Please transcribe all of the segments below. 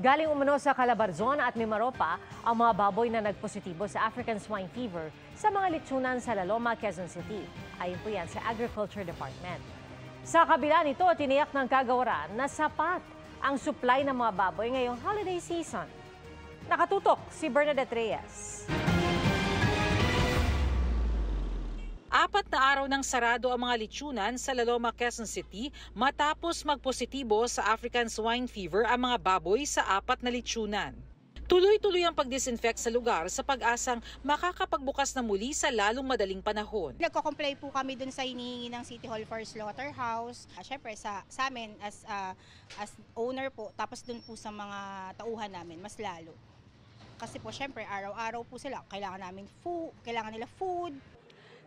Galing umano sa Calabarzon at Mimaropa ang mga baboy na nagpositibo sa African swine fever sa mga litsunan sa Laloma, Quezon City. Ayon po yan sa Agriculture Department. Sa kabila nito, tiniyak ng kagawaran na sapat ang supply ng mga baboy ngayong holiday season. Nakatutok si Bernadette Reyes. 4 na araw nang sarado ang mga litsunan sa Laloma, Quezon City matapos magpositibo sa African swine fever ang mga baboy sa 4 na litsunan. Tuloy-tuloy ang pagdisinfect sa lugar sa pag-asang makakapagbukas na muli sa lalong madaling panahon. Nagko-comply po kami dun sa hinihingi ng City Hall for Slaughterhouse. Siyempre sa amin as owner po, tapos dun po sa mga tauhan namin, mas lalo. Kasi po siyempre araw-araw po sila, kailangan nila food.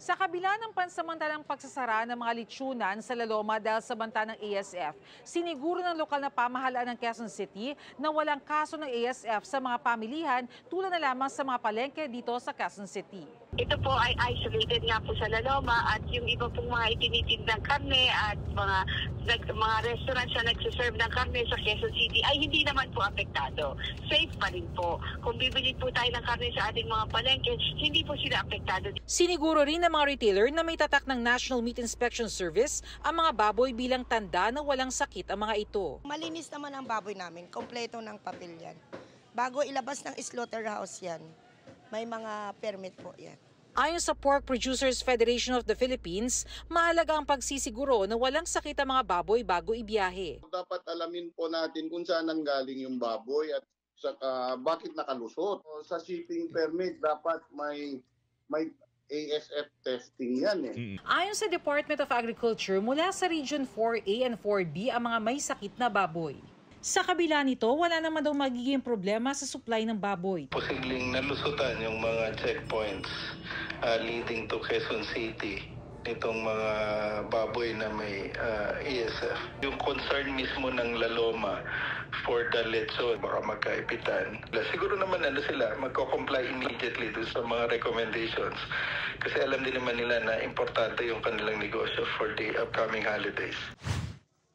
Sa kabila ng pansamantalang pagsasara ng mga litsunan sa Laloma dahil sa banta ng ASF, siniguro ng lokal na pamahalaan ng Quezon City na walang kaso ng ASF sa mga pamilihan tulad na lamang sa mga palengke dito sa Quezon City. Ito po ay isolated nga po sa Laloma at yung iba pong mga itinitindang karne at mga restaurants na nagsiserve ng karne sa Quezon City ay hindi naman po apektado. Safe pa rin po. Kung bibili po tayo ng karne sa ating mga palengke, hindi po sila apektado. Siniguro rin ng mga retailer na may tatak ng National Meat Inspection Service ang mga baboy bilang tanda na walang sakit ang mga ito. Malinis naman ang baboy namin, kompleto ng papel yan. Bago ilabas ng slaughterhouse yan, may mga permit po yan. Ayon sa Pork Producers Federation of the Philippines, mahalaga ang pagsisiguro na walang sakit ang mga baboy bago ibiyahe. Dapat alamin po natin kung saan nanggaling yung baboy at bakit nakalusot. Sa shipping permit, dapat may ASF testing yan eh. Ayon sa Department of Agriculture, mula sa Region 4A and 4B ang mga may sakit na baboy. Sa kabila nito, wala naman daw magiging problema sa supply ng baboy. Posibleng nalusutan yung mga checkpoints leading to Quezon City nitong mga baboy na may ASF. Yung concern mismo ng Laloma for the litson, baka magkaipitan. Siguro naman sila magko-comply immediately doon sa mga recommendations kasi alam din naman nila na importante yung kanilang negosyo for the upcoming holidays.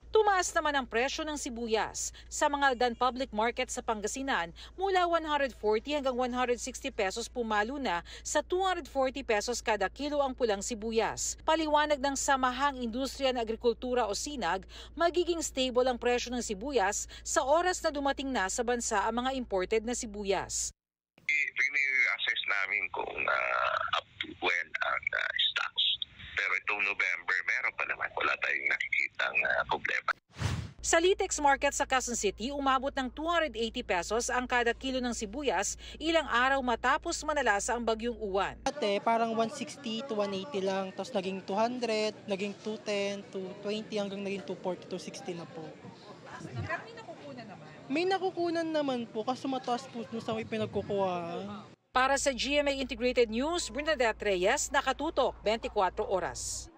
Tumaas naman ang presyo ng sibuyas sa mga Dan Public Market sa Pangasinan mula 140 hanggang 160 pesos pumalo na sa 240 pesos kada kilo ang pulang sibuyas. Paliwanag ng Samahang Industriya ng Agrikultura o SINAG, magiging stable ang presyo ng sibuyas sa oras na dumating na sa bansa ang mga imported na sibuyas. Assess namin kung up to when ang stocks. Pero itong November, meron pa naman. Wala tayong nakikitang problema. Sa Litex Market sa Quezon City, umabot ng 280 pesos ang kada kilo ng sibuyas ilang araw matapos manalasa ang bagyong Uwan. Dati parang 160 to 180 lang, tapos naging 200, naging 210, 220 hanggang naging 240, 260 na po. May nakukunan naman? May nakukunan naman po kasi mataas po sa may pinagkukuha. Para sa GMA Integrated News, Bernadette Reyes, nakatutok 24 oras.